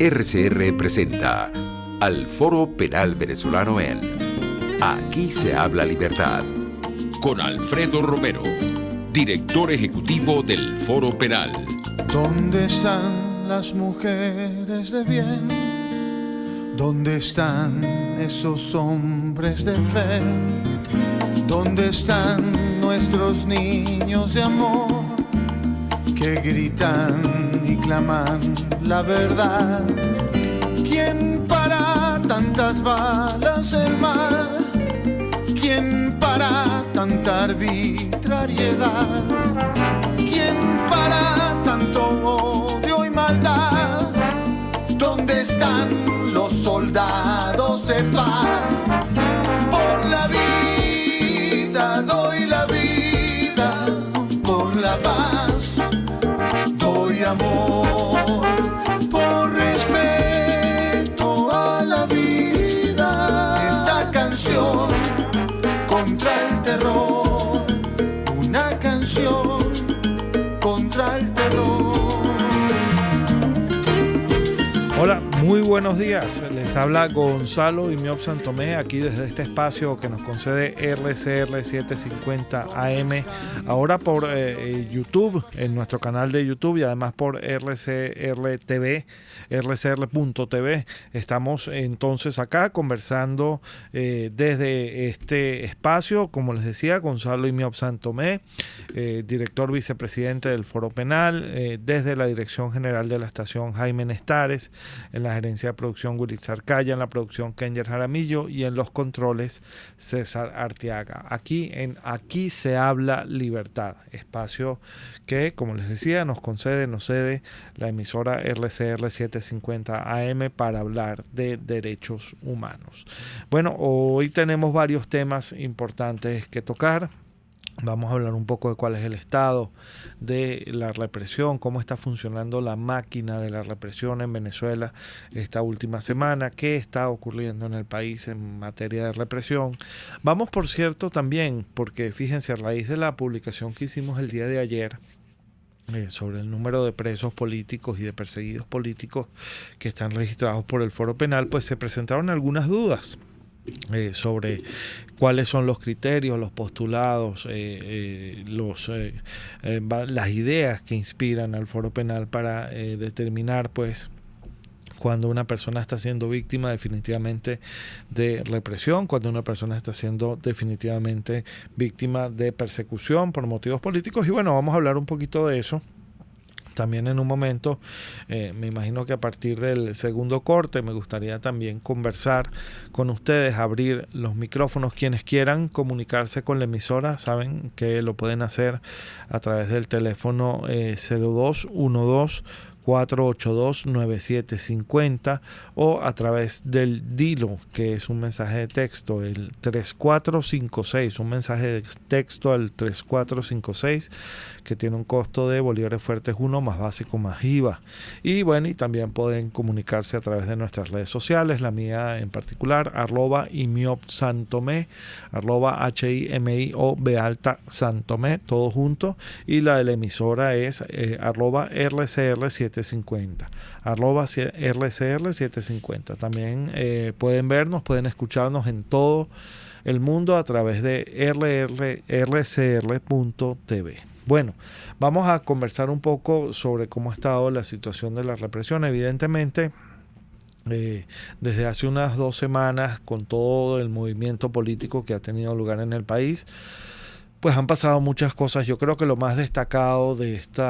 RCR presenta al Foro Penal Venezolano en Aquí se habla libertad, con Alfredo Romero, director ejecutivo del Foro Penal. ¿Dónde están las mujeres de bien? ¿Dónde están esos hombres de fe? ¿Dónde están nuestros niños de amor que gritan y claman la verdad? ¿Quién para tantas balas el mal? ¿Quién para tanta arbitrariedad? ¿Quién para tanto odio y maldad? ¿Dónde están los soldados de paz? Por la vida doy la vida, por la paz doy amor, por respeto a la vida. Esta canción contra el terror, una canción contra el terror. Hola, muy buenos días. Les habla Gonzalo Imiop Santomé aquí desde este espacio que nos concede RCR 750 AM, ahora por YouTube, en nuestro canal de YouTube, y además por RCR TV, rcr.tv. Estamos entonces acá conversando desde este espacio, como les decía, Gonzalo Imiop Santomé, director vicepresidente del Foro Penal, desde la Dirección General de la Estación Jaime Nestares, en la gerencia de producción Willy Zarcaya, en la producción Kenger Jaramillo y en los controles César Arteaga. Aquí se habla libertad, espacio que, como les decía, nos cede la emisora RCR 750 AM para hablar de derechos humanos. Bueno, hoy tenemos varios temas importantes que tocar. Vamos a hablar un poco de cuál es el estado de la represión, cómo está funcionando la máquina de la represión en Venezuela esta última semana, qué está ocurriendo en el país en materia de represión. Vamos, por cierto, también, porque fíjense, a raíz de la publicación que hicimos el día de ayer sobre el número de presos políticos y de perseguidos políticos que están registrados por el Foro Penal, pues se presentaron algunas dudas sobre cuáles son los criterios, los postulados, las ideas que inspiran al Foro Penal para determinar, pues, cuando una persona está siendo víctima definitivamente de represión, cuando una persona está siendo definitivamente víctima de persecución por motivos políticos. Y bueno, vamos a hablar un poquito de eso también en un momento. Me imagino que a partir del segundo corte me gustaría también conversar con ustedes, abrir los micrófonos. Quienes quieran comunicarse con la emisora saben que lo pueden hacer a través del teléfono 0212 482-9750 o a través del DILO, que es un mensaje de texto, el 3456, un mensaje de texto al 3456 que tiene un costo de bolívares fuertes 1 más básico más IVA. Y bueno, y también pueden comunicarse a través de nuestras redes sociales, la mía en particular, @imiopsantomé, @HIMIOB Santomé, todo junto, y la de la emisora es @RCR750, @RCR750. También pueden vernos, pueden escucharnos en todo el mundo a través de rcr.tv. Bueno, vamos a conversar un poco sobre cómo ha estado la situación de la represión. Evidentemente, desde hace unas 2 semanas, con todo el movimiento político que ha tenido lugar en el país, pues han pasado muchas cosas. Yo creo que lo más destacado de este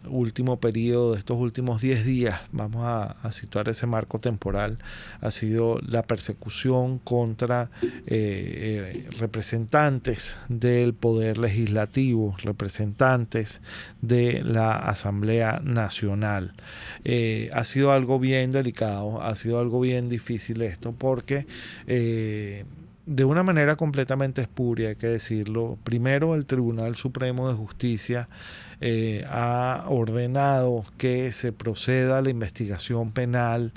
último periodo, de estos últimos 10 días, vamos a situar ese marco temporal, ha sido la persecución contra representantes del Poder Legislativo, representantes de la Asamblea Nacional. Ha sido algo bien delicado, ha sido algo bien difícil esto, porque de una manera completamente espuria, hay que decirlo. Primero, el Tribunal Supremo de Justicia ha ordenado que se proceda a la investigación penal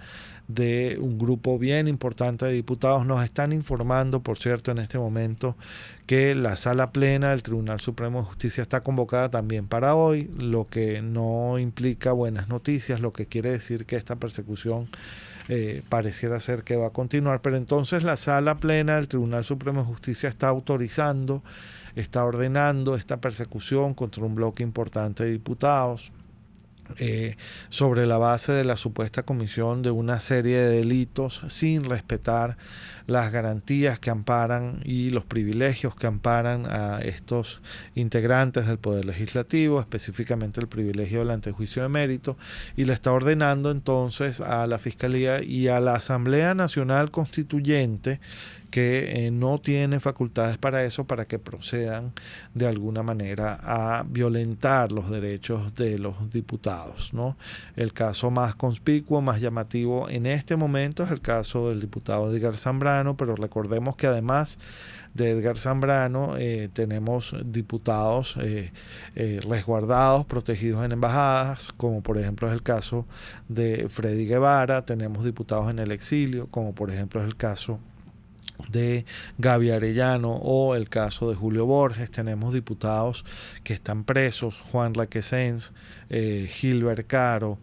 de un grupo bien importante de diputados. Nos están informando, por cierto, en este momento que la sala plena del Tribunal Supremo de Justicia está convocada también para hoy, lo que no implica buenas noticias, lo que quiere decir que esta persecución pareciera ser que va a continuar. Pero entonces la sala plena del Tribunal Supremo de Justicia está autorizando, está ordenando esta persecución contra un bloque importante de diputados, sobre la base de la supuesta comisión de una serie de delitos sin respetar las garantías que amparan y los privilegios que amparan a estos integrantes del Poder Legislativo, específicamente el privilegio del antejuicio de mérito, y le está ordenando entonces a la Fiscalía y a la Asamblea Nacional Constituyente, que no tiene facultades para eso, para que procedan de alguna manera a violentar los derechos de los diputados, ¿no? El caso más conspicuo, más llamativo en este momento es el caso del diputado Edgar Zambrano, pero recordemos que además de Edgar Zambrano tenemos diputados resguardados, protegidos en embajadas, como por ejemplo es el caso de Freddy Guevara. Tenemos diputados en el exilio, como por ejemplo es el caso de Gaby Arellano o el caso de Julio Borges. Tenemos diputados que están presos, Juan Requesens, Gilbert Caro,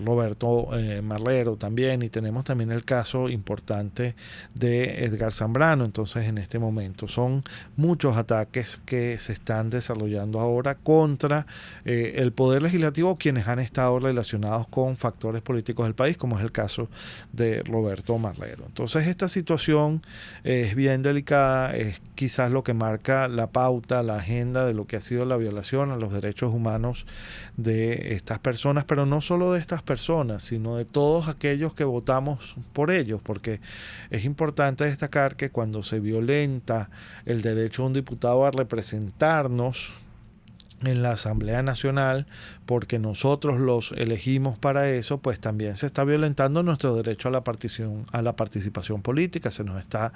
Roberto Marrero también, y tenemos también el caso importante de Edgar Zambrano. Entonces en este momento son muchos ataques que se están desarrollando ahora contra el Poder Legislativo, quienes han estado relacionados con factores políticos del país, como es el caso de Roberto Marrero. Entonces esta situación es bien delicada, es quizás lo que marca la pauta, la agenda de lo que ha sido la violación a los derechos humanos de estas personas, pero no solo de estas personas, sino de todos aquellos que votamos por ellos, porque es importante destacar que cuando se violenta el derecho de un diputado a representarnos en la Asamblea Nacional, porque nosotros los elegimos para eso, pues también se está violentando nuestro derecho a la participación política, se nos está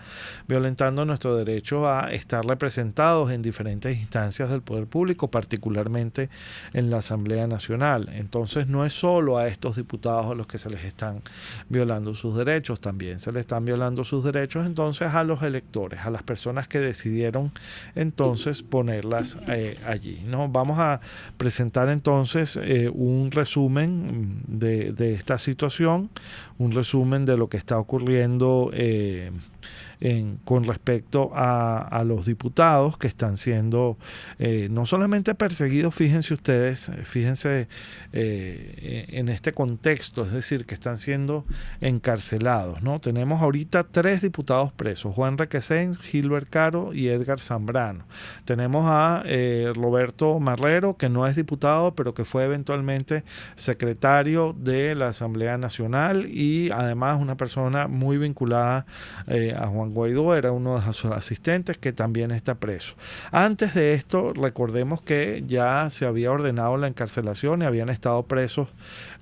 violentando nuestro derecho a estar representados en diferentes instancias del poder público, particularmente en la Asamblea Nacional. Entonces no es solo a estos diputados a los que se les están violando sus derechos, también se les están violando sus derechos entonces a los electores, a las personas que decidieron entonces ponerlas allí, ¿no? Vamos a presentar entonces un resumen de esta situación, un resumen de lo que está ocurriendo con respecto a los diputados que están siendo no solamente perseguidos, fíjense ustedes, en este contexto, es decir, que están siendo encarcelados, ¿no? Tenemos ahorita 3 diputados presos, Juan Requesens, Gilbert Caro y Edgar Zambrano. Tenemos a Roberto Marrero, que no es diputado, pero que fue eventualmente secretario de la Asamblea Nacional y además una persona muy vinculada a Juan Guaidó, era uno de sus asistentes, que también está preso. Antes de esto, recordemos que ya se había ordenado la encarcelación y habían estado presos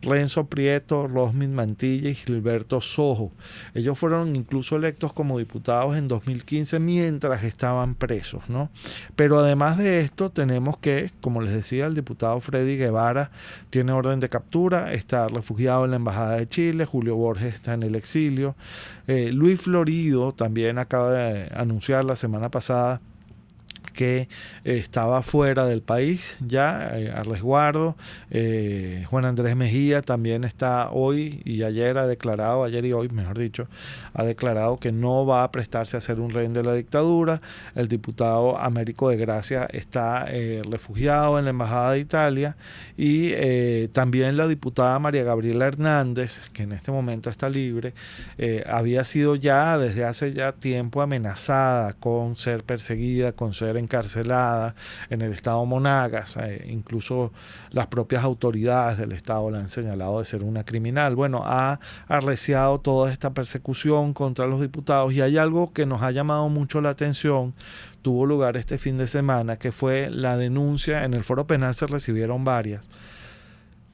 Renzo Prieto, Rosmin Mantilla y Gilberto Sojo. Ellos fueron incluso electos como diputados en 2015 mientras estaban presos, ¿no? Pero además de esto, tenemos que, como les decía, el diputado Freddy Guevara tiene orden de captura, está refugiado en la Embajada de Chile, Julio Borges está en el exilio, Luis Florido también acaba de anunciar la semana pasada que estaba fuera del país ya a resguardo. Juan Andrés Mejía también está hoy y ayer ha declarado, ayer y hoy mejor dicho, ha declarado que no va a prestarse a ser un rehén de la dictadura. El diputado Américo de Gracia está refugiado en la Embajada de Italia y también la diputada María Gabriela Hernández, que en este momento está libre, había sido ya desde hace ya tiempo amenazada con ser perseguida, con ser encarcelada en el estado Monagas. Incluso las propias autoridades del estado la han señalado de ser una criminal. Bueno, ha arreciado toda esta persecución contra los diputados y hay algo que nos ha llamado mucho la atención. Tuvo lugar este fin de semana, que fue la denuncia. En el foro penal se recibieron varias.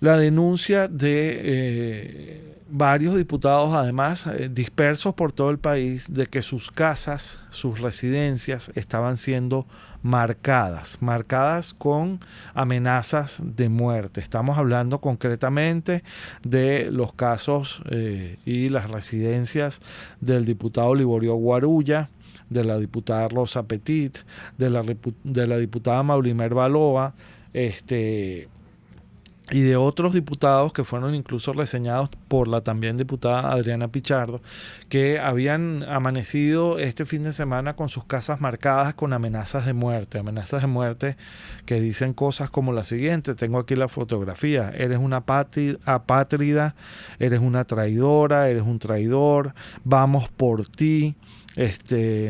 la denuncia de varios diputados, además dispersos por todo el país, de que sus casas, sus residencias estaban siendo marcadas con amenazas de muerte. Estamos hablando concretamente de los casos y las residencias del diputado Liborio Guarulla, de la diputada Rosa Petit, de la diputada Maulimer Baloa, y de otros diputados que fueron incluso reseñados por la también diputada Adriana Pichardo, que habían amanecido este fin de semana con sus casas marcadas con amenazas de muerte que dicen cosas como la siguiente. Tengo aquí la fotografía: eres una apátrida, eres una traidora, eres un traidor, vamos por ti,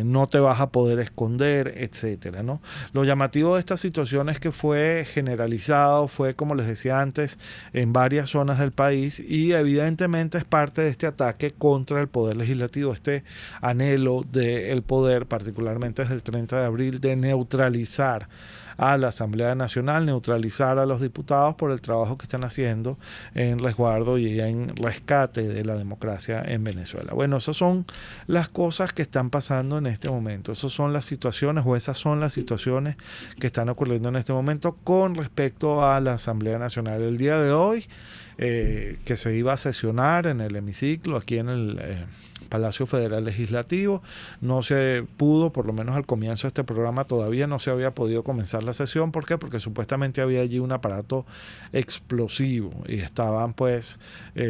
no te vas a poder esconder, etcétera, ¿no? Lo llamativo de esta situación es que fue generalizado, fue, como les decía antes, en varias zonas del país, y evidentemente es parte de este ataque contra el poder legislativo, este anhelo del poder, particularmente desde el 30 de abril, de neutralizar a la Asamblea Nacional, neutralizar a los diputados por el trabajo que están haciendo en resguardo y en rescate de la democracia en Venezuela. Bueno, esas son las cosas que están pasando en este momento. Esas son las situaciones que están ocurriendo en este momento con respecto a la Asamblea Nacional. El día de hoy, que se iba a sesionar en el hemiciclo, aquí en el Palacio Federal Legislativo, no se pudo, por lo menos al comienzo de este programa todavía no se había podido comenzar la sesión. ¿Por qué? Porque supuestamente había allí un aparato explosivo y estaban pues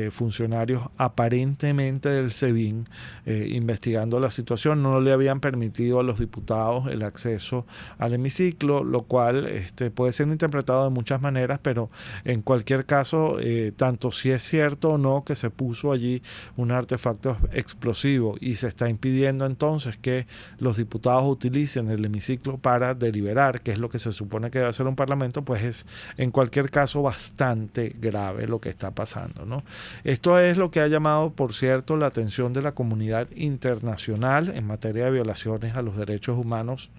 funcionarios aparentemente del SEBIN investigando la situación. No le habían permitido a los diputados el acceso al hemiciclo, lo cual puede ser interpretado de muchas maneras, pero en cualquier caso, tanto si es cierto o no que se puso allí un artefacto explosivo y se está impidiendo entonces que los diputados utilicen el hemiciclo para deliberar, que es lo que se supone que debe hacer un parlamento, pues es en cualquier caso bastante grave lo que está pasando, ¿no? Esto es lo que ha llamado, por cierto, la atención de la comunidad internacional en materia de violaciones a los derechos humanos.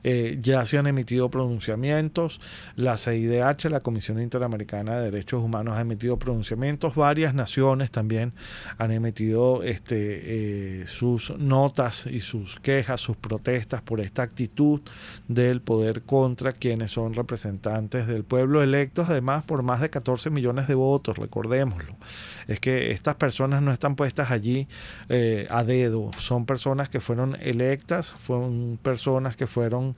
Ya se han emitido pronunciamientos, la CIDH, la Comisión Interamericana de Derechos Humanos, ha emitido pronunciamientos, varias naciones también han emitido sus notas y sus quejas, sus protestas por esta actitud del poder contra quienes son representantes del pueblo, electos además por más de 14 millones de votos, recordémoslo. Es que estas personas no están puestas allí a dedo, son personas que fueron electas, fueron personas que fueron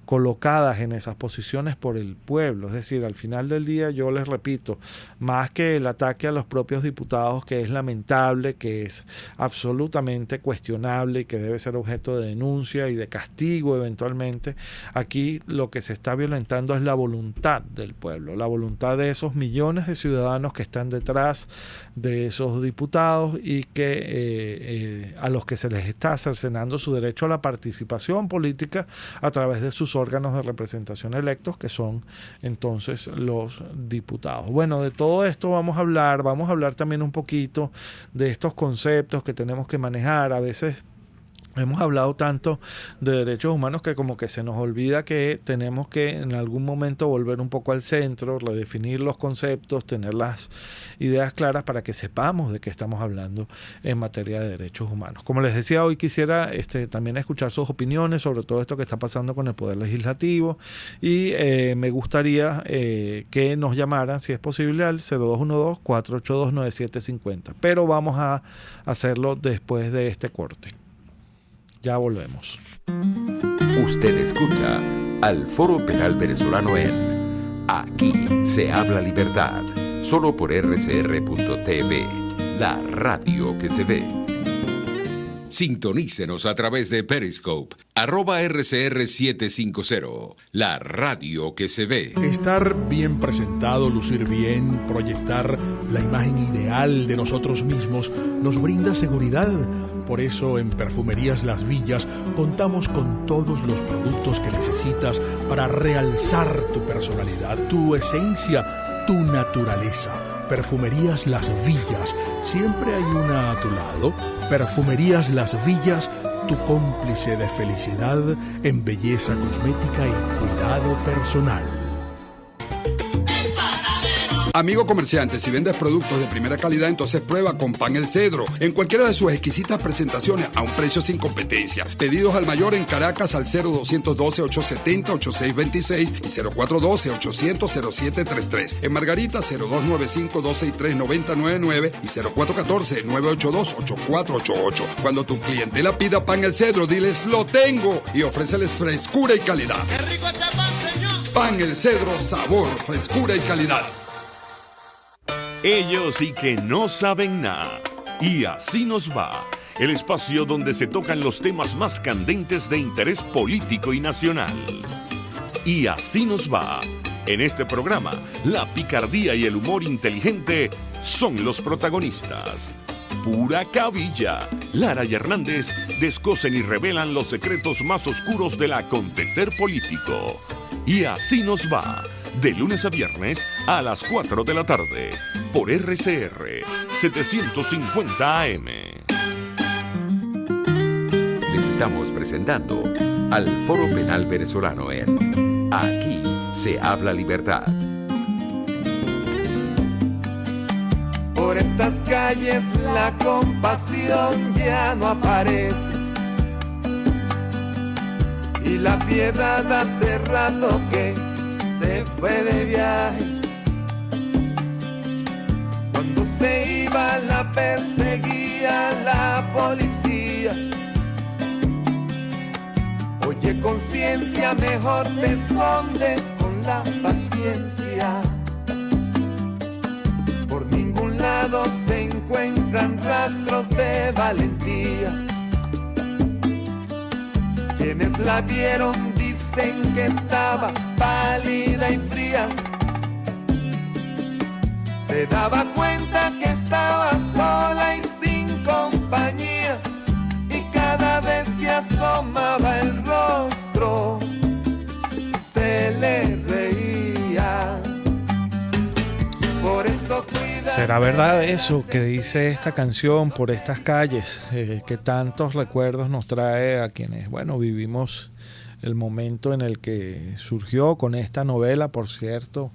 colocadas en esas posiciones por el pueblo. Es decir, al final del día, yo les repito, más que el ataque a los propios diputados, que es lamentable, que es absolutamente cuestionable y que debe ser objeto de denuncia y de castigo eventualmente, aquí lo que se está violentando es la voluntad del pueblo, la voluntad de esos millones de ciudadanos que están detrás de esos diputados y que a los que se les está cercenando su derecho a la participación política a través de sus órganos de representación electos, que son entonces los diputados. Bueno, de todo esto vamos a hablar también un poquito de estos conceptos que tenemos que manejar. A veces hemos hablado tanto de derechos humanos que como que se nos olvida que tenemos que en algún momento volver un poco al centro, redefinir los conceptos, tener las ideas claras para que sepamos de qué estamos hablando en materia de derechos humanos. Como les decía, hoy quisiera también escuchar sus opiniones sobre todo esto que está pasando con el Poder Legislativo y me gustaría que nos llamaran, si es posible, al 0212-482-9750. Pero vamos a hacerlo después de este corte. Ya volvemos. Usted escucha al Foro Penal Venezolano en Aquí se habla libertad, solo por rcr.tv, la radio que se ve. Sintonícenos a través de Periscope, @RCR750, la radio que se ve. Estar bien presentado, lucir bien, proyectar la imagen ideal de nosotros mismos nos brinda seguridad. Por eso en Perfumerías Las Villas contamos con todos los productos que necesitas para realzar tu personalidad, tu esencia, tu naturaleza. Perfumerías Las Villas, siempre hay una a tu lado. Perfumerías Las Villas, tu cómplice de felicidad en belleza cosmética y cuidado personal. El panadero Amigo comerciante, si vendes productos de primera calidad, entonces prueba con Pan El Cedro. En cualquiera de sus exquisitas presentaciones a un precio sin competencia. Pedidos al mayor en Caracas al 0212-870-8626 y 0412-800-0733. En Margarita 0295-263-9099 y 0414-982-8488. Cuando tu clientela pida Pan El Cedro, diles lo tengo y ofréceles frescura y calidad. ¡Qué rico este pan, señor! Pan El Cedro, sabor, frescura y calidad. Ellos sí que no saben nada. Y así nos va. El espacio donde se tocan los temas más candentes de interés político y nacional. Y así nos va. En este programa, la picardía y el humor inteligente son los protagonistas. Pura cabilla. Lara y Hernández descosen y revelan los secretos más oscuros del acontecer político. Y así nos va. De lunes a viernes a las 4 de la tarde. Por RCR 750 AM. Les estamos presentando al Foro Penal Venezolano en Aquí se habla libertad. Por estas calles la compasión ya no aparece y la piedad hace rato que se fue de viaje. Cuando se iba la perseguía la policía. Oye, conciencia, mejor te escondes con la paciencia. Por ningún lado se encuentran rastros de valentía. Quienes la vieron dicen que estaba pálida y fría. Se daba cuenta que estaba sola y sin compañía. Y cada vez que asomaba el rostro, se le reía. Por eso cuida. ¿Será verdad eso que dice esta canción por estas calles? Que tantos recuerdos nos trae a quienes, bueno, vivimos el momento en el que surgió con esta novela, por cierto,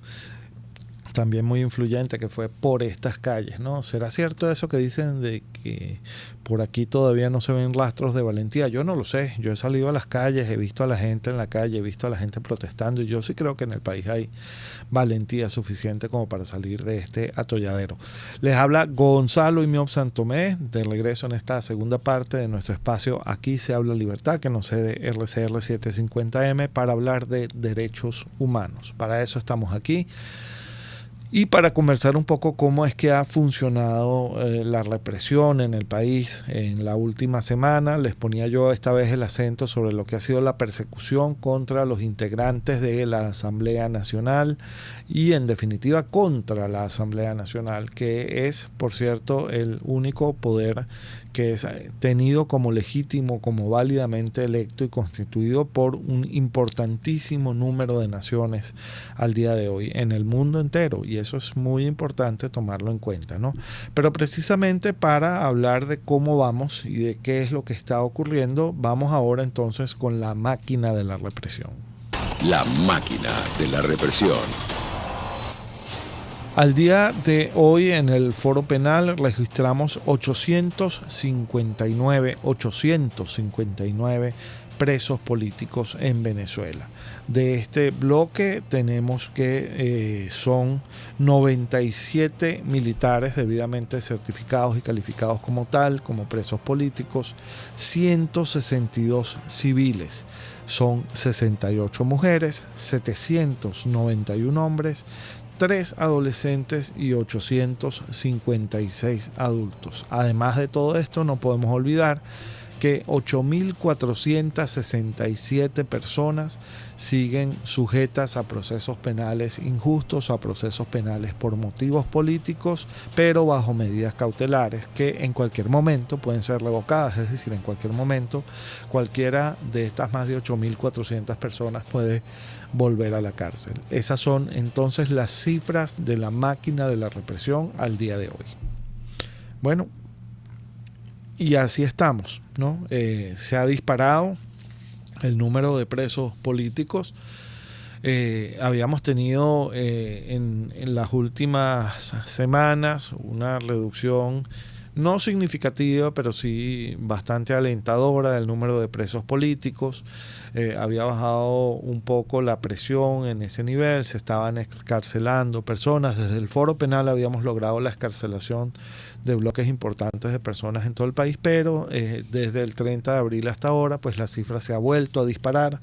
también muy influyente, que fue Por estas calles, ¿no? ¿Será cierto eso que dicen de que por aquí todavía no se ven rastros de valentía? Yo no lo sé. Yo he salido a las calles, he visto a la gente en la calle, he visto a la gente protestando y yo sí creo que en el país hay valentía suficiente como para salir de este atolladero. Les habla Gonzalo Imiob Santomé, de regreso en esta segunda parte de nuestro espacio Aquí se habla libertad, que nos cede RCR 750M, para hablar de derechos humanos. Para eso estamos aquí. Y para conversar un poco cómo es que ha funcionado la represión en el país en la última semana, les ponía yo esta vez el acento sobre lo que ha sido la persecución contra los integrantes de la Asamblea Nacional y en definitiva contra la Asamblea Nacional, que es, por cierto, el único poder que es tenido como legítimo, como válidamente electo y constituido por un importantísimo número de naciones al día de hoy en el mundo entero, y eso es muy importante tomarlo en cuenta, ¿no? Pero precisamente para hablar de cómo vamos y de qué es lo que está ocurriendo, vamos ahora entonces con la máquina de la represión. La máquina de la represión. Al día de hoy en el Foro Penal registramos 859 presos políticos en Venezuela. De este bloque tenemos que son 97 militares debidamente certificados y calificados como tal, como presos políticos, 162 civiles, son 68 mujeres, 791 hombres, 3 adolescentes y 856 adultos. Además de todo esto, no podemos olvidar que 8.467 personas siguen sujetas a procesos penales injustos, a procesos penales por motivos políticos, pero bajo medidas cautelares que en cualquier momento pueden ser revocadas. Es decir, en cualquier momento cualquiera de estas más de 8.400 personas puede volver a la cárcel. Esas son entonces las cifras de la máquina de la represión al día de hoy. Bueno, y así estamos, ¿no? Se ha disparado el número de presos políticos. Habíamos tenido en las últimas semanas una reducción no significativa, pero sí bastante alentadora del número de presos políticos. Había bajado un poco la presión en ese nivel, se estaban excarcelando personas. Desde el Foro Penal habíamos logrado la excarcelación de bloques importantes de personas en todo el país, pero desde el 30 de abril hasta ahora, pues la cifra se ha vuelto a disparar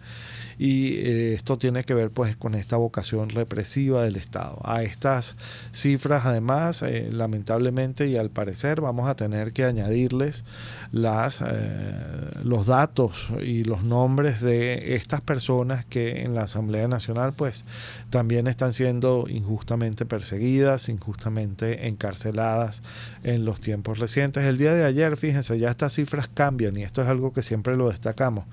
y esto tiene que ver pues con esta vocación represiva del Estado. A estas cifras además, lamentablemente y al parecer, vamos a tener que añadirles los datos y los nombres de estas personas que en la Asamblea Nacional pues también están siendo injustamente perseguidas, injustamente encarceladas en los tiempos recientes. El día de ayer, fíjense, ya estas cifras cambian y esto es algo que siempre lo destacamos.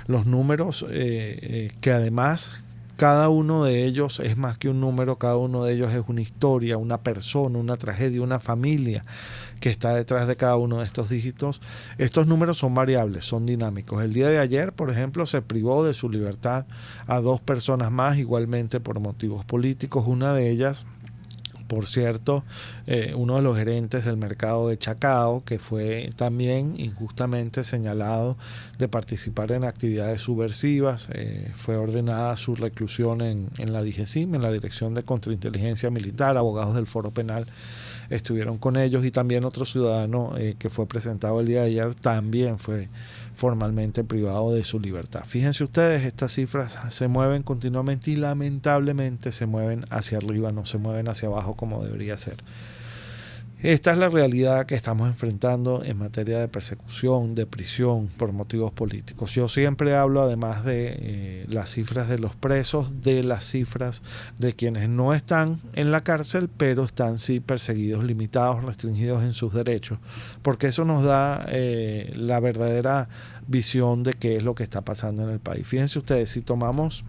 Los números que además cada uno de ellos es más que un número, cada uno de ellos es una historia, una persona, una tragedia, una familia que está detrás de cada uno de estos dígitos. Estos números son variables, son dinámicos. El día de ayer, por ejemplo, se privó de su libertad a 2 personas más, igualmente por motivos políticos. Una de ellas, por cierto, uno de los gerentes del mercado de Chacao, que fue también injustamente señalado de participar en actividades subversivas, fue ordenada su reclusión en la DIGESIM, en la Dirección de Contrainteligencia Militar. Abogados del Foro Penal estuvieron con ellos, y también otro ciudadano que fue presentado el día de ayer también fue formalmente privado de su libertad. Fíjense ustedes, estas cifras se mueven continuamente y lamentablemente se mueven hacia arriba, no se mueven hacia abajo como debería ser. Esta es la realidad que estamos enfrentando en materia de persecución, de prisión por motivos políticos. Yo siempre hablo, además de las cifras de los presos, de las cifras de quienes no están en la cárcel, pero están sí perseguidos, limitados, restringidos en sus derechos, porque eso nos da la verdadera visión de qué es lo que está pasando en el país. Fíjense ustedes, si tomamos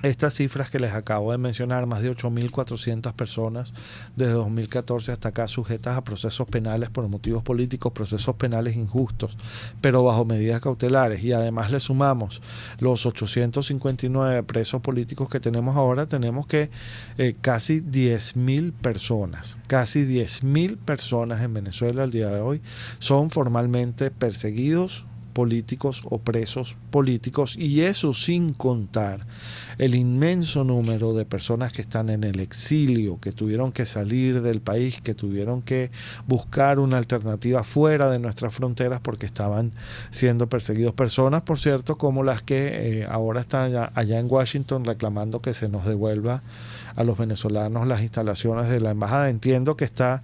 estas cifras que les acabo de mencionar, más de 8.400 personas desde 2014 hasta acá sujetas a procesos penales por motivos políticos, procesos penales injustos, pero bajo medidas cautelares, y además le sumamos los 859 presos políticos que tenemos ahora, tenemos que casi 10.000 personas en Venezuela al día de hoy son formalmente perseguidos políticos o presos políticos, y eso sin contar el inmenso número de personas que están en el exilio, que tuvieron que salir del país, que tuvieron que buscar una alternativa fuera de nuestras fronteras porque estaban siendo perseguidos. Personas, por cierto, como las que ahora están allá en Washington reclamando que se nos devuelva a los venezolanos las instalaciones de la embajada. Entiendo que está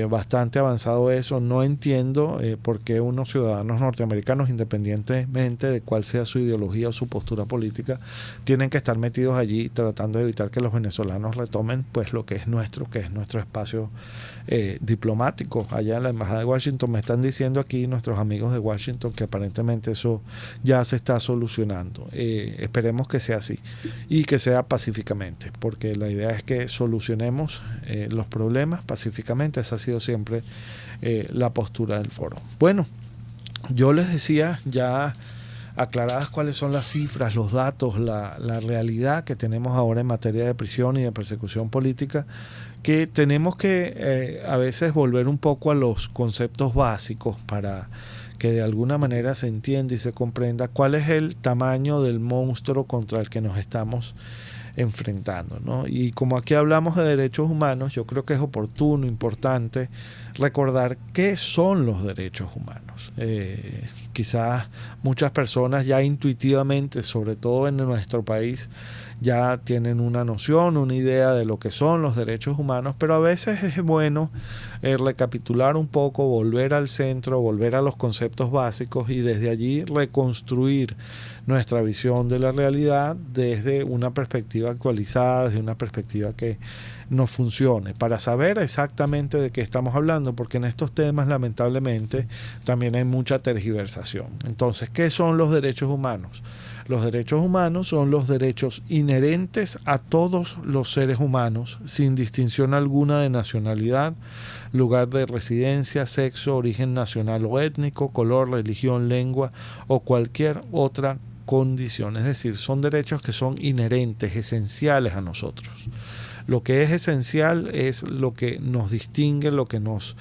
bastante avanzado eso. No entiendo por qué unos ciudadanos norteamericanos, independientemente de cuál sea su ideología o su postura política, tienen que estar metidos allí tratando de evitar que los venezolanos retomen pues lo que es nuestro espacio diplomático. Allá en la embajada de Washington me están diciendo aquí nuestros amigos de Washington que aparentemente eso ya se está solucionando. Esperemos que sea así y que sea pacíficamente, porque la idea es que solucionemos los problemas pacíficamente. Esa ha sido siempre la postura del foro. Bueno, yo les decía, ya aclaradas cuáles son las cifras, los datos, la realidad que tenemos ahora en materia de prisión y de persecución política, que tenemos que a veces volver un poco a los conceptos básicos para que de alguna manera se entienda y se comprenda cuál es el tamaño del monstruo contra el que nos estamos enfrentando, ¿no? Y como aquí hablamos de derechos humanos, yo creo que es oportuno, importante recordar qué son los derechos humanos. Quizás muchas personas ya intuitivamente, sobre todo en nuestro país, ya tienen una noción, una idea de lo que son los derechos humanos, pero a veces es bueno recapitular un poco, volver al centro, volver a los conceptos básicos y desde allí reconstruir nuestra visión de la realidad desde una perspectiva actualizada, desde una perspectiva que nos funcione, para saber exactamente de qué estamos hablando, porque en estos temas lamentablemente también hay mucha tergiversación. Entonces, ¿qué son los derechos humanos? Los derechos humanos son los derechos inherentes a todos los seres humanos, sin distinción alguna de nacionalidad, lugar de residencia, sexo, origen nacional o étnico, color, religión, lengua o cualquier otra condición, es decir, son derechos que son inherentes, esenciales a nosotros. Lo que es esencial es lo que nos distingue, lo que nos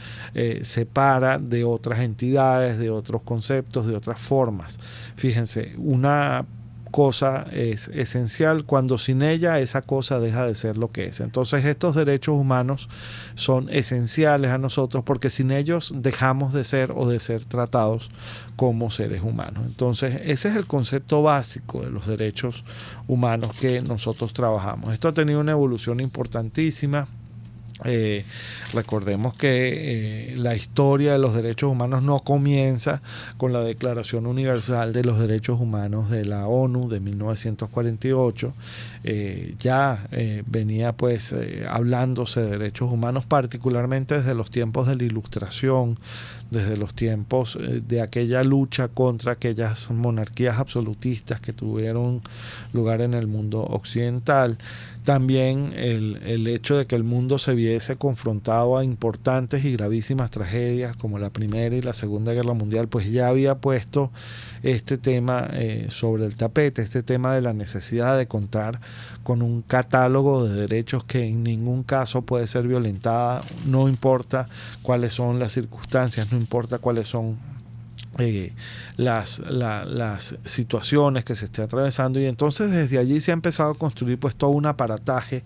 separa de otras entidades, de otros conceptos, de otras formas. Fíjense, una cosa es esencial cuando sin ella esa cosa deja de ser lo que es. Entonces estos derechos humanos son esenciales a nosotros porque sin ellos dejamos de ser o de ser tratados como seres humanos. Entonces ese es el concepto básico de los derechos humanos que nosotros trabajamos. Esto ha tenido una evolución importantísima. Recordemos que la historia de los derechos humanos no comienza con la Declaración Universal de los Derechos Humanos de la ONU de 1948. Ya venía pues hablándose de derechos humanos, particularmente desde los tiempos de la Ilustración, desde los tiempos de aquella lucha contra aquellas monarquías absolutistas que tuvieron lugar en el mundo occidental. También el hecho de que el mundo se viese confrontado a importantes y gravísimas tragedias como la Primera y la Segunda Guerra Mundial, pues ya había puesto este tema sobre el tapete, este tema de la necesidad de contar con un catálogo de derechos que en ningún caso puede ser violentada, no importa cuáles son las circunstancias, no importa cuáles son las situaciones que se esté atravesando, y entonces desde allí se ha empezado a construir pues todo un aparataje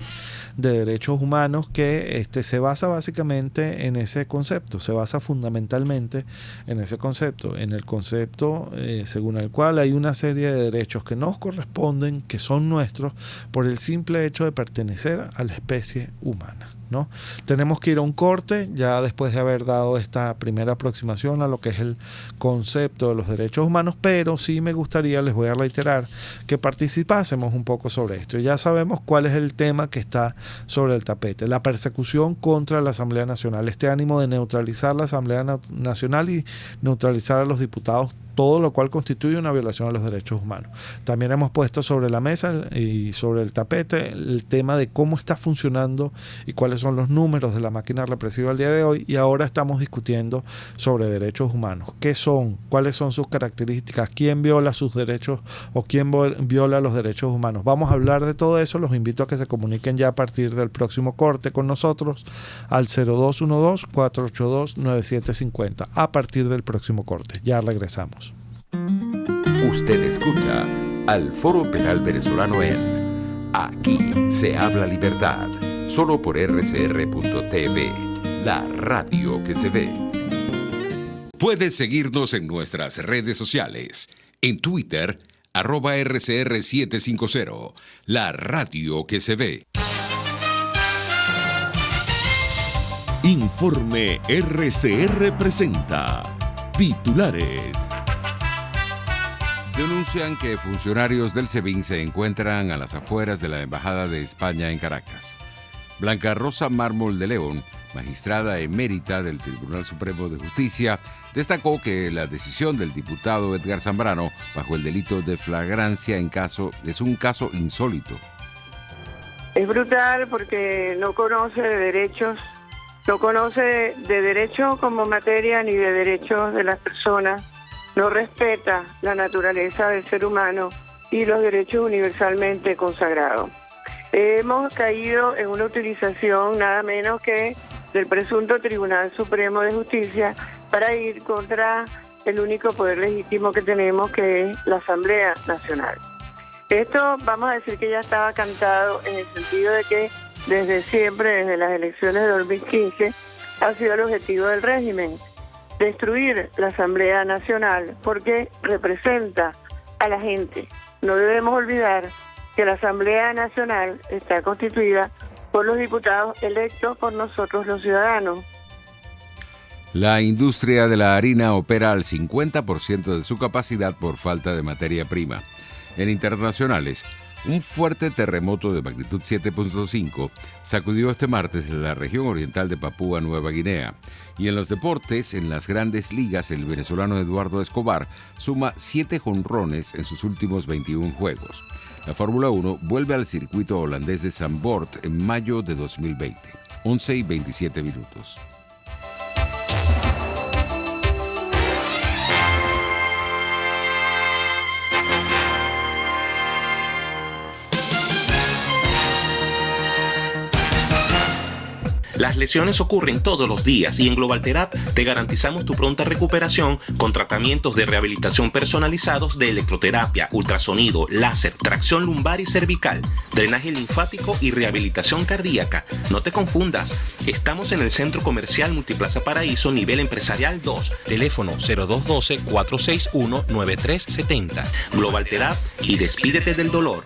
de derechos humanos que se basa básicamente en ese concepto, se basa fundamentalmente en ese concepto, en el concepto según el cual hay una serie de derechos que nos corresponden, que son nuestros por el simple hecho de pertenecer a la especie humana, ¿no? Tenemos que ir a un corte ya después de haber dado esta primera aproximación a lo que es el concepto de los derechos humanos, pero sí me gustaría, les voy a reiterar, que participásemos un poco sobre esto. Ya sabemos cuál es el tema que está sobre el tapete: la persecución contra la Asamblea Nacional, este ánimo de neutralizar la Asamblea Nacional y neutralizar a los diputados, todo lo cual constituye una violación a los derechos humanos. También hemos puesto sobre la mesa y sobre el tapete el tema de cómo está funcionando y cuáles son los números de la máquina represiva al día de hoy, y ahora estamos discutiendo sobre derechos humanos. ¿Qué son? ¿Cuáles son sus características? ¿Quién viola sus derechos o quién viola los derechos humanos? Vamos a hablar de todo eso. Los invito a que se comuniquen ya a partir del próximo corte con nosotros al 0212-482-9750. A partir del próximo corte. Ya regresamos. Usted escucha al Foro Penal Venezolano en Aquí se habla libertad, solo por rcr.tv, la radio que se ve. Puedes seguirnos en nuestras redes sociales. En Twitter, @RCR750, la radio que se ve. Informe RCR presenta titulares. Denuncian que funcionarios del SEBIN se encuentran a las afueras de la Embajada de España en Caracas. Blanca Rosa Mármol de León, magistrada emérita del Tribunal Supremo de Justicia, destacó que la decisión del diputado Edgar Zambrano bajo el delito de flagrancia es un caso insólito. Es brutal porque no conoce de derechos, no conoce de derecho como materia ni de derechos de las personas, no respeta la naturaleza del ser humano y los derechos universalmente consagrados. Hemos caído en una utilización nada menos que del presunto Tribunal Supremo de Justicia para ir contra el único poder legítimo que tenemos, que es la Asamblea Nacional. Esto vamos a decir que ya estaba cantado en el sentido de que desde siempre, desde las elecciones de 2015, ha sido el objetivo del régimen: destruir la Asamblea Nacional, porque representa a la gente. No debemos olvidar que la Asamblea Nacional está constituida por los diputados electos por nosotros los ciudadanos. La industria de la harina opera al 50% de su capacidad por falta de materia prima. En internacionales, un fuerte terremoto de magnitud 7.5 sacudió este martes la región oriental de Papúa Nueva Guinea. Y en los deportes, en las grandes ligas, el venezolano Eduardo Escobar suma 7 jonrones en sus últimos 21 juegos. La Fórmula 1 vuelve al circuito holandés de Zandvoort en mayo de 2020. 11:27. Las lesiones ocurren todos los días y en GlobalTherap te garantizamos tu pronta recuperación con tratamientos de rehabilitación personalizados de electroterapia, ultrasonido, láser, tracción lumbar y cervical, drenaje linfático y rehabilitación cardíaca. No te confundas, estamos en el Centro Comercial Multiplaza Paraíso, nivel empresarial 2, teléfono 0212-461-9370. GlobalTherap y despídete del dolor.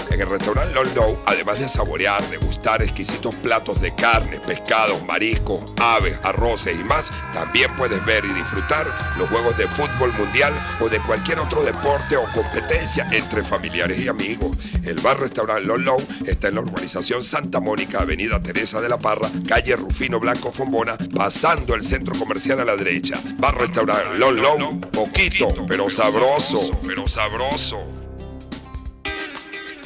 En el restaurante Lolo, además de saborear, degustar exquisitos platos de carnes, pescados, mariscos, aves, arroces y más, también puedes ver y disfrutar los juegos de fútbol mundial o de cualquier otro deporte o competencia entre familiares y amigos. El bar-restaurante Lolo está en la urbanización Santa Mónica, avenida Teresa de la Parra, calle Rufino Blanco Fombona, pasando el centro comercial a la derecha. Bar-restaurante Lolo, poquito, pero sabroso,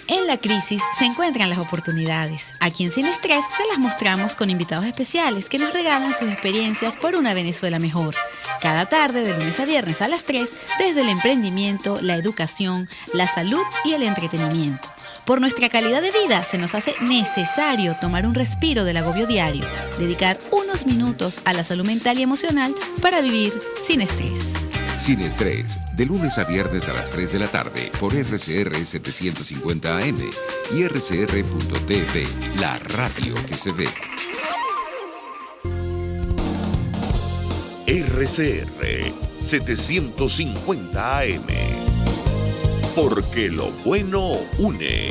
En la crisis se encuentran las oportunidades. Aquí en Sin Estrés se las mostramos con invitados especiales que nos regalan sus experiencias por una Venezuela mejor. Cada tarde, de lunes a viernes a las 3, desde el emprendimiento, la educación, la salud y el entretenimiento. Por nuestra calidad de vida se nos hace necesario tomar un respiro del agobio diario, dedicar unos minutos a la salud mental y emocional para vivir sin estrés. Sin Estrés, de lunes a viernes a las 3 de la tarde por RCR 750 AM y rcr.tv, la radio que se ve. RCR 750 AM. Porque lo bueno une.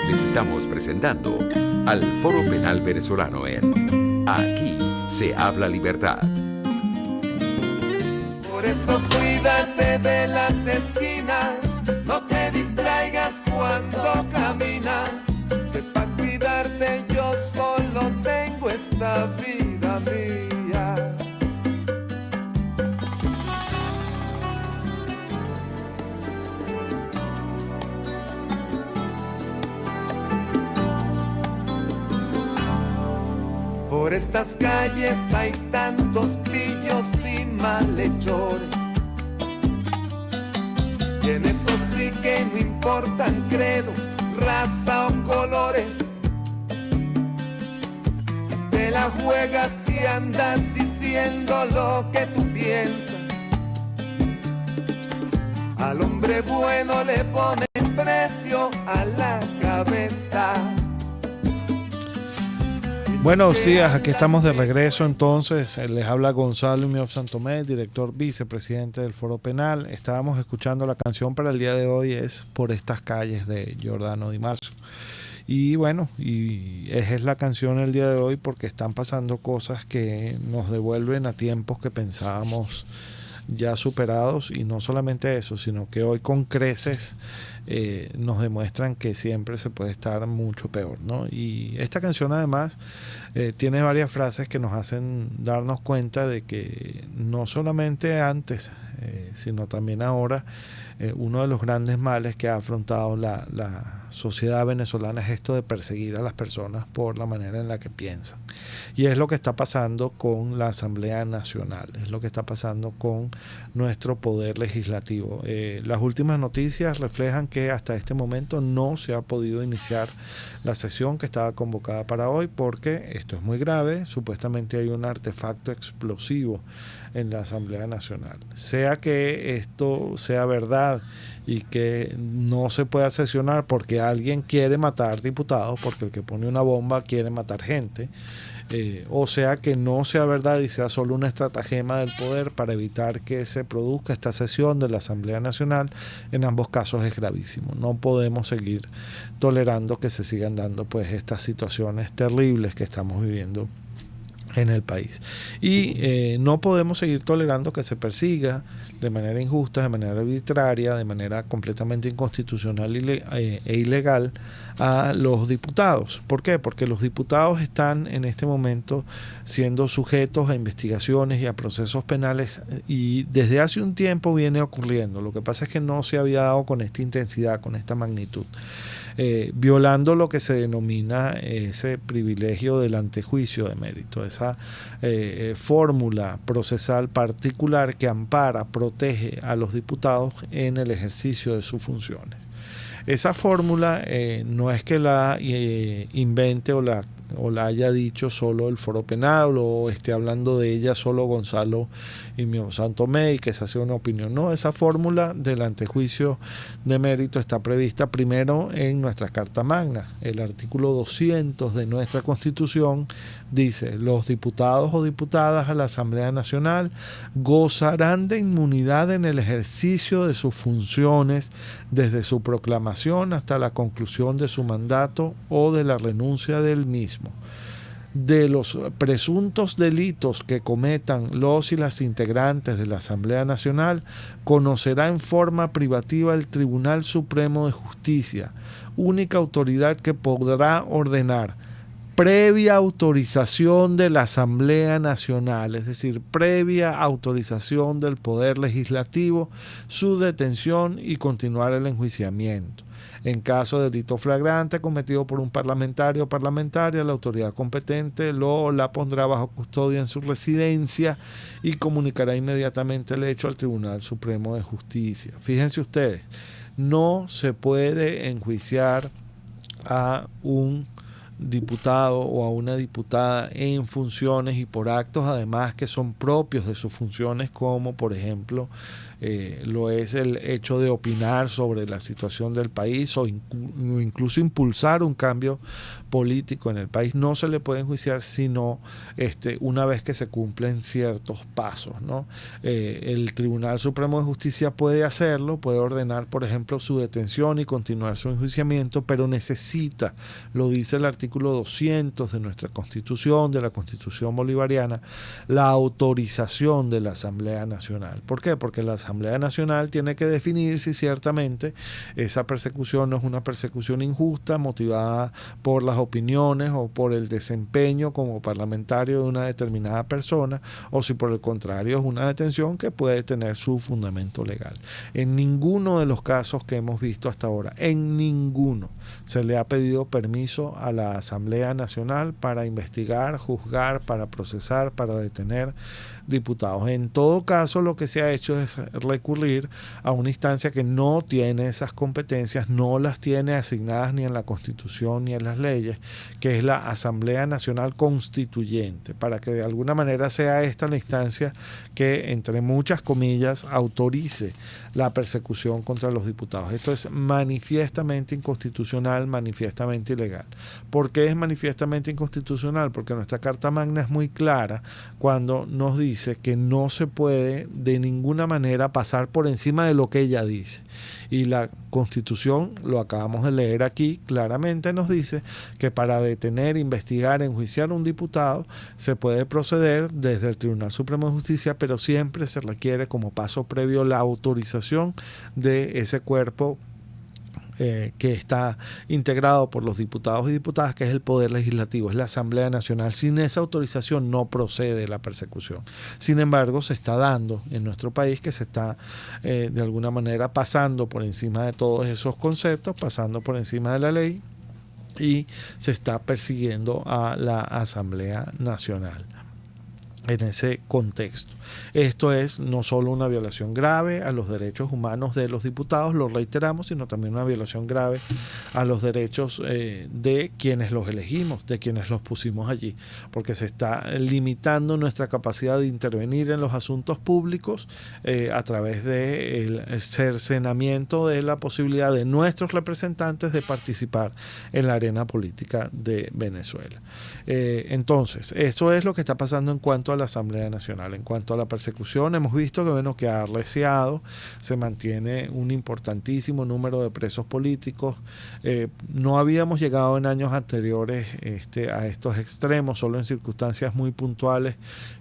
Les estamos presentando al Foro Penal Venezolano en Aquí se habla libertad. Por eso cuídate de las esquinas, no te distraigas cuando caminas, que para cuidarte yo solo tengo esta vida mía. Por estas calles hay tantos pillos y malhechores, y en eso sí que no importan credo, raza o colores. Te la juegas y andas diciendo lo que tú piensas. Al hombre bueno le ponen precio a la cabeza. Buenos días, aquí estamos de regreso entonces. Les habla Gonzalo Imiob Santomé, director vicepresidente del Foro Penal. Estábamos escuchando la canción para el día de hoy, es Por estas calles de Giordano Di Marzo. Y bueno, y esa es la canción el día de hoy porque están pasando cosas que nos devuelven a tiempos que pensábamos ya superados, y no solamente eso, sino que hoy con creces nos demuestran que siempre se puede estar mucho peor, ¿no? Y esta canción además tiene varias frases que nos hacen darnos cuenta de que no solamente antes, sino también ahora, uno de los grandes males que ha afrontado la sociedad venezolana es esto de perseguir a las personas por la manera en la que piensan. Y es lo que está pasando con la Asamblea Nacional, es lo que está pasando con nuestro poder legislativo. Las últimas noticias reflejan que hasta este momento no se ha podido iniciar la sesión que estaba convocada para hoy porque esto es muy grave. Supuestamente hay un artefacto explosivo en la Asamblea Nacional. Sea que esto sea verdad y que no se pueda sesionar porque alguien quiere matar diputados, porque el que pone una bomba quiere matar gente, o sea que no sea verdad y sea solo una estratagema del poder para evitar que se produzca esta sesión de la Asamblea Nacional, en ambos casos es gravísimo. No podemos seguir tolerando que se sigan dando pues estas situaciones terribles que estamos viviendo en el país. Y no podemos seguir tolerando que se persiga de manera injusta, de manera arbitraria, de manera completamente inconstitucional e ilegal a los diputados. ¿Por qué? Porque los diputados están en este momento siendo sujetos a investigaciones y a procesos penales, y desde hace un tiempo viene ocurriendo. Lo que pasa es que no se había dado con esta intensidad, con esta magnitud. Violando lo que se denomina ese privilegio del antejuicio de mérito, esa fórmula procesal particular que ampara, protege a los diputados en el ejercicio de sus funciones. Esa fórmula no es que la invente o la haya dicho solo el Foro Penal o esté hablando de ella solo Gonzalo y mi Santomé y que esa sea una opinión. No, esa fórmula del antejuicio de mérito está prevista primero en nuestra Carta Magna. El artículo 200 de nuestra Constitución dice: los diputados o diputadas a la Asamblea Nacional gozarán de inmunidad en el ejercicio de sus funciones desde su proclamación hasta la conclusión de su mandato o de la renuncia del mismo. De los presuntos delitos que cometan los y las integrantes de la Asamblea Nacional, conocerá en forma privativa el Tribunal Supremo de Justicia, única autoridad que podrá ordenar, previa autorización de la Asamblea Nacional, es decir, previa autorización del Poder Legislativo, su detención y continuar el enjuiciamiento. En caso de delito flagrante cometido por un parlamentario o parlamentaria, la autoridad competente lo o la pondrá bajo custodia en su residencia y comunicará inmediatamente el hecho al Tribunal Supremo de Justicia. Fíjense ustedes, no se puede enjuiciar a un diputado o a una diputada en funciones y por actos además que son propios de sus funciones, como por ejemplo lo es el hecho de opinar sobre la situación del país o incluso impulsar un cambio político en el país. No se le puede enjuiciar sino una vez que se cumplen ciertos pasos, ¿no? El Tribunal Supremo de Justicia puede hacerlo, puede ordenar por ejemplo su detención y continuar su enjuiciamiento, pero necesita, lo dice el artículo 200 de nuestra Constitución, de la Constitución bolivariana, la autorización de la Asamblea Nacional. ¿Por qué? Porque la Asamblea Nacional tiene que definir si ciertamente esa persecución no es una persecución injusta motivada por las opiniones o por el desempeño como parlamentario de una determinada persona, o si por el contrario es una detención que puede tener su fundamento legal. En ninguno de los casos que hemos visto hasta ahora, en ninguno se le ha pedido permiso a la Asamblea Nacional para investigar, juzgar, para procesar, para detener diputados. En todo caso, lo que se ha hecho es recurrir a una instancia que no tiene esas competencias, no las tiene asignadas ni en la Constitución ni en las leyes, que es la Asamblea Nacional Constituyente, para que de alguna manera sea esta la instancia que, entre muchas comillas, autorice la persecución contra los diputados. Esto es manifiestamente inconstitucional, manifiestamente ilegal. ¿Por qué es manifiestamente inconstitucional? Porque nuestra Carta Magna es muy clara cuando nos dice que no se puede de ninguna manera pasar por encima de lo que ella dice. Y la Constitución, lo acabamos de leer aquí, claramente nos dice que para detener, investigar, enjuiciar a un diputado se puede proceder desde el Tribunal Supremo de Justicia, pero siempre se requiere como paso previo la autorización de ese cuerpo que está integrado por los diputados y diputadas, que es el Poder Legislativo, es la Asamblea Nacional. Sin esa autorización no procede la persecución. Sin embargo, se está dando en nuestro país que se está de alguna manera pasando por encima de todos esos conceptos, pasando por encima de la ley, y se está persiguiendo a la Asamblea Nacional en ese contexto. Esto es no solo una violación grave a los derechos humanos de los diputados, lo reiteramos, sino también una violación grave a los derechos de quienes los elegimos, de quienes los pusimos allí, porque se está limitando nuestra capacidad de intervenir en los asuntos públicos a través del cercenamiento de la posibilidad de nuestros representantes de participar en la arena política de Venezuela. Entonces, eso es lo que está pasando en cuanto a la Asamblea Nacional. En cuanto a la persecución, hemos visto que, bueno, que ha arreciado, se mantiene un importantísimo número de presos políticos. No habíamos llegado en años anteriores a estos extremos, solo en circunstancias muy puntuales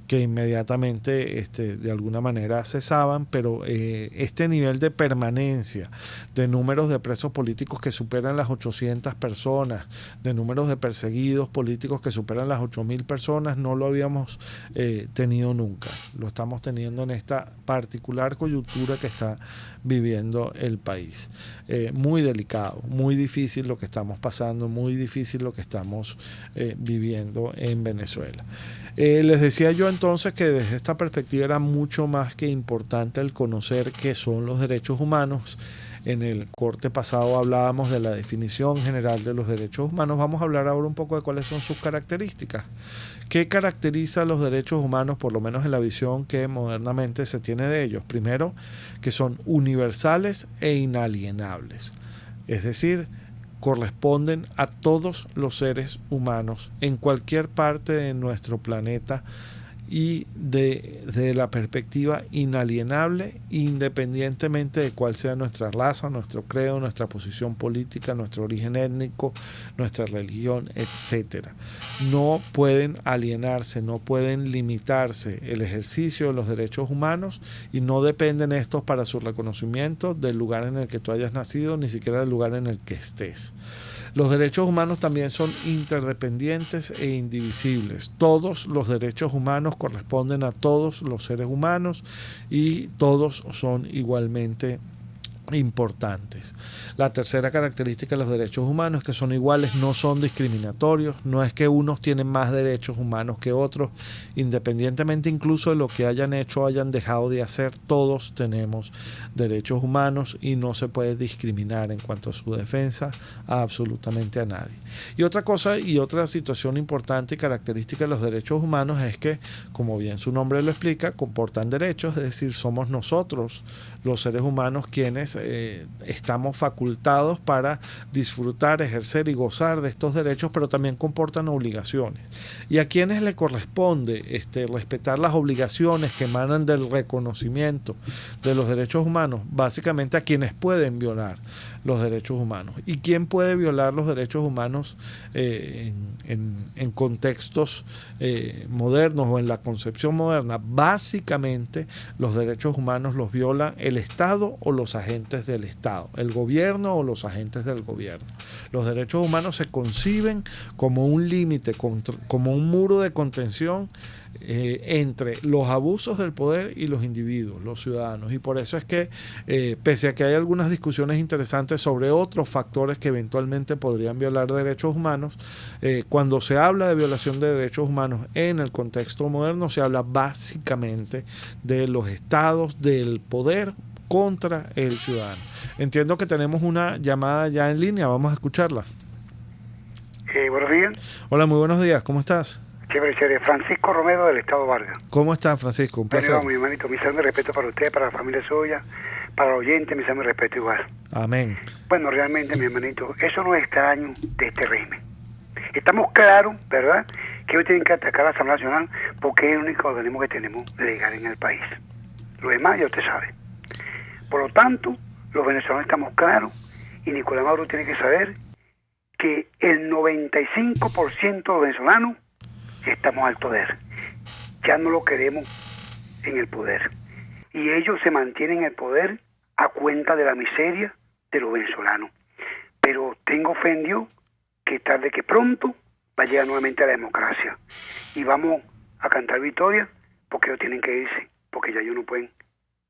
que inmediatamente de alguna manera cesaban, pero este nivel de permanencia de números de presos políticos que superan las 800 personas, de números de perseguidos políticos que superan las 8.000 personas, no lo habíamos tenido nunca. Lo estamos teniendo en esta particular coyuntura que está viviendo el país. Muy delicado, muy difícil lo que estamos pasando, muy difícil lo que estamos viviendo en Venezuela. Les decía yo entonces que desde esta perspectiva era mucho más que importante el conocer qué son los derechos humanos. en el corte pasado hablábamos de la definición general de los derechos humanos, vamos a hablar ahora un poco de cuáles son sus características. ¿Qué caracteriza a los derechos humanos, por lo menos en la visión que modernamente se tiene de ellos? Primero, que son universales e inalienables. Es decir, corresponden a todos los seres humanos en cualquier parte de nuestro planeta y de la perspectiva inalienable, independientemente de cuál sea nuestra raza, nuestro credo, nuestra posición política, nuestro origen étnico, nuestra religión, etc. No pueden alienarse, no pueden limitarse el ejercicio de los derechos humanos y no dependen estos para su reconocimiento del lugar en el que tú hayas nacido, ni siquiera del lugar en el que estés. Los derechos humanos también son interdependientes e indivisibles. Todos los derechos humanos corresponden a todos los seres humanos y todos son igualmente importantes. La tercera característica de los derechos humanos es que son iguales, no son discriminatorios, no es que unos tienen más derechos humanos que otros, independientemente incluso de lo que hayan hecho o hayan dejado de hacer, todos tenemos derechos humanos y no se puede discriminar en cuanto a su defensa a absolutamente a nadie. Y otra cosa y otra situación importante y característica de los derechos humanos es que, como bien su nombre lo explica, comportan derechos, es decir, somos nosotros los seres humanos quienes estamos facultados para disfrutar, ejercer y gozar de estos derechos, pero también comportan obligaciones. ¿Y a quienes le corresponde respetar las obligaciones que emanan del reconocimiento de los derechos humanos? Básicamente a quienes pueden violar los derechos humanos. ¿Y quién puede violar los derechos humanos en contextos modernos o en la concepción moderna? Básicamente los derechos humanos los viola el Estado o los agentes del Estado, el gobierno o los agentes del gobierno. Los derechos humanos se conciben como un límite, como un muro de contención entre los abusos del poder y los individuos, los ciudadanos. Y por eso es que, pese a que hay algunas discusiones interesantes sobre otros factores que eventualmente podrían violar derechos humanos, cuando se habla de violación de derechos humanos en el contexto moderno, se habla básicamente de los estados, del poder contra el ciudadano. Entiendo que tenemos una llamada ya en línea, vamos a escucharla. Buenos días. Hola, muy buenos días, ¿cómo estás? Chévere. Francisco Romero del Estado Vargas. ¿Cómo estás, Francisco? Un placer. Mi hermanito, mi salud y respeto para usted, para la familia suya, para el oyente, mi salud y respeto igual. Amén. Bueno, realmente, mi hermanito, eso no es extraño de este régimen. Estamos claros, ¿verdad?, que hoy tienen que atacar a la Asamblea Nacional porque es el único organismo que tenemos legal en el país. Lo demás ya usted sabe. Por lo tanto, los venezolanos estamos claros y Nicolás Maduro tiene que saber que el 95% de los venezolanos estamos al poder. Ya no lo queremos en el poder. Y ellos se mantienen en el poder a cuenta de la miseria de los venezolanos. Pero tengo fe en Dios que tarde que pronto va a llegar nuevamente a la democracia. Y vamos a cantar victoria porque ellos tienen que irse, porque ya ellos no pueden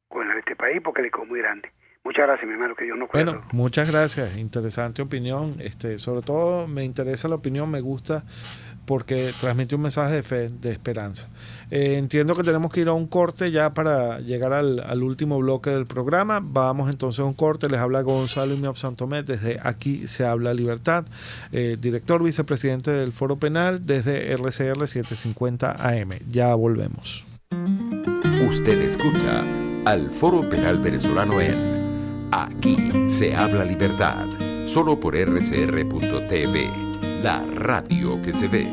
gobernar este país porque le quedó muy grande. Muchas gracias, mi hermano, que Dios nos cuide. Bueno, muchas gracias, interesante opinión. Sobre todo me interesa la opinión, me gusta porque transmite un mensaje de fe, de esperanza. Entiendo que tenemos que ir a un corte ya para llegar al último bloque del programa. Vamos entonces a un corte. Les habla Gonzalo Imiob Santomé desde Aquí se habla Libertad, director vicepresidente del Foro Penal desde RCR 750 AM. Ya volvemos. Usted escucha al Foro Penal Venezolano en Aquí se habla Libertad, solo por rcr.tv, la radio que se ve.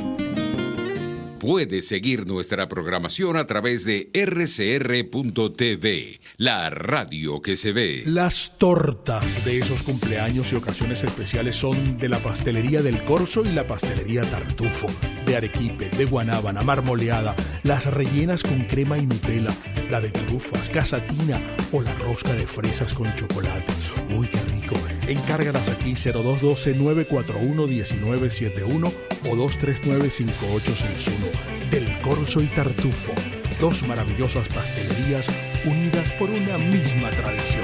Puede seguir nuestra programación a través de rcr.tv, la radio que se ve. Las tortas de esos cumpleaños y ocasiones especiales son de la pastelería del Corso y la pastelería Tartufo, de arequipe, de guanábana, marmoleada, las rellenas con crema y Nutella, la de trufas, casatina o la rosca de fresas con chocolate. ¡Uy, qué rico! Encárgalas aquí 0212-941-1971 o 239-5861. Del Corso y Tartufo, dos maravillosas pastelerías unidas por una misma tradición.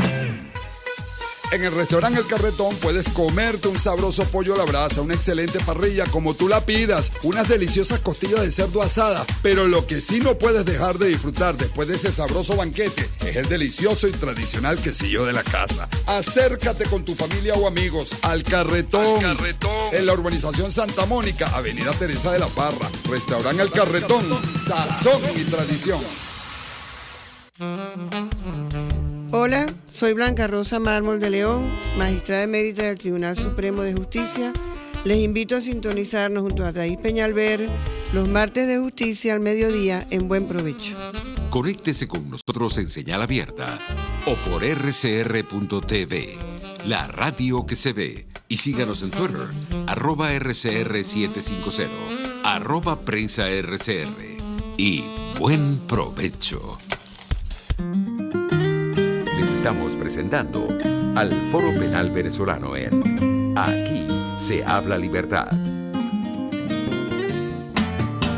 En el restaurante El Carretón puedes comerte un sabroso pollo a la brasa, una excelente parrilla como tú la pidas, unas deliciosas costillas de cerdo asadas, pero lo que sí no puedes dejar de disfrutar después de ese sabroso banquete es el delicioso y tradicional quesillo de la casa. Acércate con tu familia o amigos al Carretón, en la urbanización Santa Mónica, Avenida Teresa de la Parra. Restaurante El Carretón, sazón y tradición. Hola, soy Blanca Rosa Mármol de León, magistrada emérita del Tribunal Supremo de Justicia. Les invito a sintonizarnos junto a Thais Peñalver los martes de justicia al mediodía en Buen Provecho. Conéctese con nosotros en señal abierta o por rcr.tv, la radio que se ve. Y síganos en Twitter, @RCR750, @PrensaRCR. Y buen provecho. Estamos presentando al Foro Penal Venezolano en Aquí se habla libertad.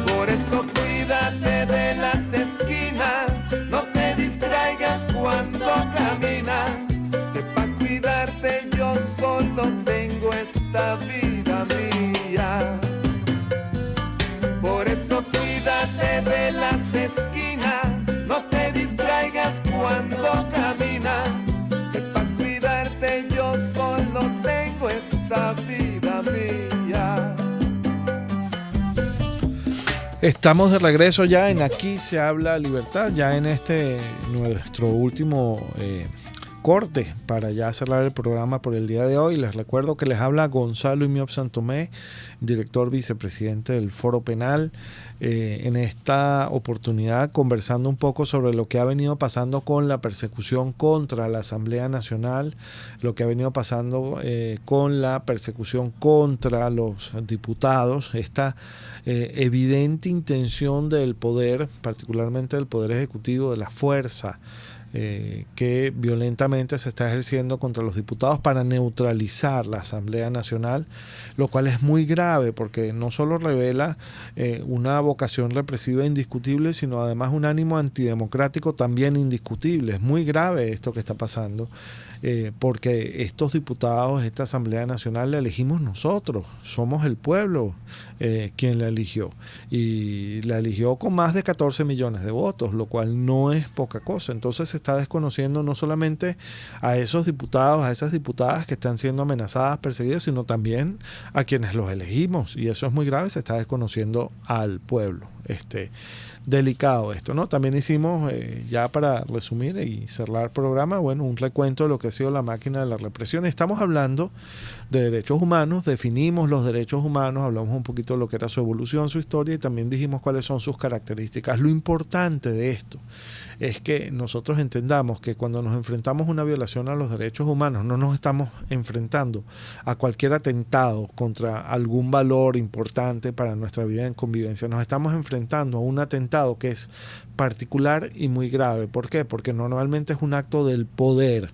Por eso cuídate de las esquinas, no te distraigas cuando caminas, que para cuidarte yo solo tengo esta vida mía. Por eso cuídate de las esquinas, no te distraigas cuando caminas, que para cuidarte yo solo tengo esta vida mía. Estamos de regreso ya en Aquí se habla libertad, ya en nuestro último corte para ya cerrar el programa por el día de hoy. Les recuerdo que les habla Gonzalo Imiop Santomé, director vicepresidente del Foro Penal. En esta oportunidad conversando un poco sobre lo que ha venido pasando con la persecución contra la Asamblea Nacional, lo que ha venido pasando con la persecución contra los diputados, esta evidente intención del poder, particularmente del Poder Ejecutivo, de la fuerza que violentamente se está ejerciendo contra los diputados para neutralizar la Asamblea Nacional, lo cual es muy grave porque no solo revela una vocación represiva indiscutible, sino además un ánimo antidemocrático también indiscutible. Es muy grave esto que está pasando, porque estos diputados, esta Asamblea Nacional la elegimos nosotros, somos el pueblo quien la eligió, y la eligió con más de 14 millones de votos, lo cual no es poca cosa. Entonces se está desconociendo no solamente a esos diputados, a esas diputadas que están siendo amenazadas, perseguidas, sino también a quienes los elegimos, y eso es muy grave. Se está desconociendo al pueblo. Delicado esto, ¿no? También hicimos, ya para resumir y cerrar el programa, bueno, un recuento de lo que ha sido la máquina de la represión. Estamos hablando de derechos humanos, definimos los derechos humanos, hablamos un poquito de lo que era su evolución, su historia, y también dijimos cuáles son sus características. Lo importante de esto es que nosotros entendamos que cuando nos enfrentamos a una violación a los derechos humanos, no nos estamos enfrentando a cualquier atentado contra algún valor importante para nuestra vida en convivencia. Nos estamos enfrentando a un atentado que es particular y muy grave. ¿Por qué? Porque normalmente es un acto del poder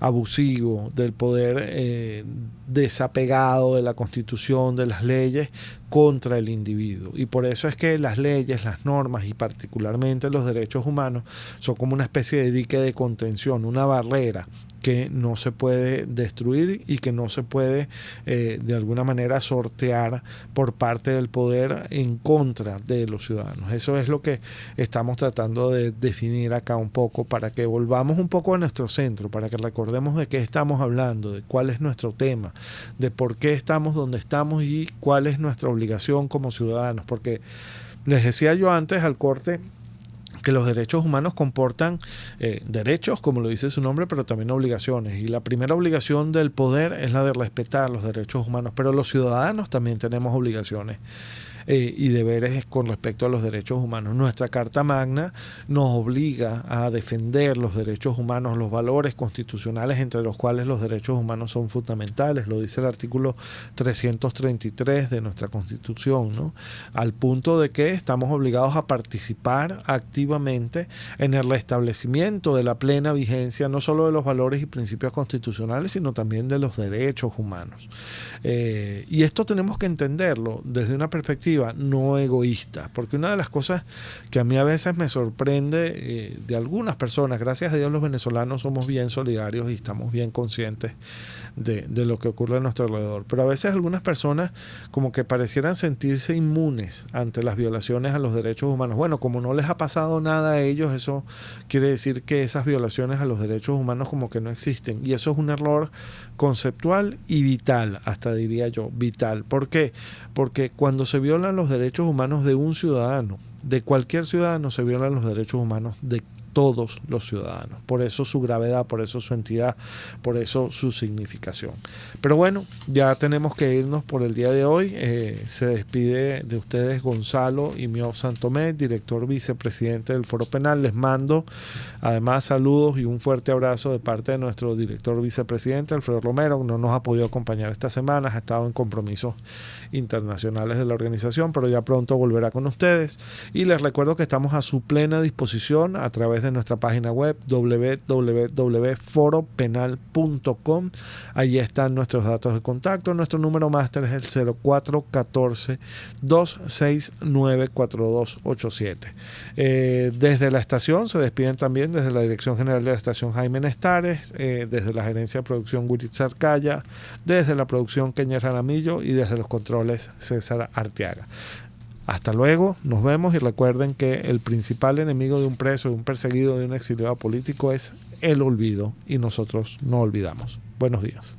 abusivo, del poder desapegado de la Constitución, de las leyes, contra el individuo. Y por eso es que las leyes, las normas y particularmente los derechos humanos son como una especie de dique de contención, una barrera que no se puede destruir y que no se puede de alguna manera sortear por parte del poder en contra de los ciudadanos. Eso es lo que estamos tratando de definir acá un poco, para que volvamos un poco a nuestro centro, para que recordemos de qué estamos hablando, de cuál es nuestro tema, de por qué estamos donde estamos y cuál es nuestra obligación como ciudadanos. Porque les decía yo antes al corte que los derechos humanos comportan derechos, como lo dice su nombre, pero también obligaciones. Y la primera obligación del poder es la de respetar los derechos humanos, pero los ciudadanos también tenemos obligaciones y deberes con respecto a los derechos humanos. Nuestra Carta Magna nos obliga a defender los derechos humanos, los valores constitucionales entre los cuales los derechos humanos son fundamentales. Lo dice el artículo 333 de nuestra Constitución, ¿no? Al punto de que estamos obligados a participar activamente en el restablecimiento de la plena vigencia no solo de los valores y principios constitucionales, sino también de los derechos humanos. Y esto tenemos que entenderlo desde una perspectiva compasiva, no egoísta. Porque una de las cosas que a mí a veces me sorprende de algunas personas, gracias a Dios los venezolanos somos bien solidarios y estamos bien conscientes de lo que ocurre a nuestro alrededor, pero a veces algunas personas como que parecieran sentirse inmunes ante las violaciones a los derechos humanos. Bueno, como no les ha pasado nada a ellos, eso quiere decir que esas violaciones a los derechos humanos como que no existen, y eso es un error conceptual y vital, hasta diría yo, vital. ¿Por qué? Porque cuando se violan los derechos humanos de un ciudadano, de cualquier ciudadano, se violan los derechos humanos de todos los ciudadanos. Por eso su gravedad, por eso su entidad, por eso su significación. Pero bueno, ya tenemos que irnos por el día de hoy. Se despide de ustedes Gonzalo Imió Santomé, director vicepresidente del Foro Penal. Les mando además saludos y un fuerte abrazo de parte de nuestro director vicepresidente Alfredo Romero. No nos ha podido acompañar esta semana, ha estado en compromisos internacionales de la organización, pero ya pronto volverá con ustedes. Y les recuerdo que estamos a su plena disposición a través de nuestra página web www.foropenal.com. Allí están nuestros datos de contacto. Nuestro número máster es el 0414-269-4287. Desde la estación se despiden también desde la Dirección General de la Estación Jaime Nestares, desde la Gerencia de Producción Wilitz Arcaya, desde la producción Kenia Jaramillo y desde los controles César Arteaga. Hasta luego, nos vemos, y recuerden que el principal enemigo de un preso, de un perseguido, de un exiliado político es el olvido, y nosotros no olvidamos. Buenos días.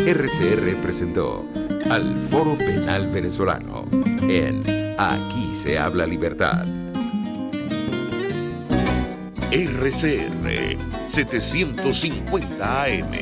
RCR presentó al Foro Penal Venezolano en Aquí se habla libertad. RCR 750 AM.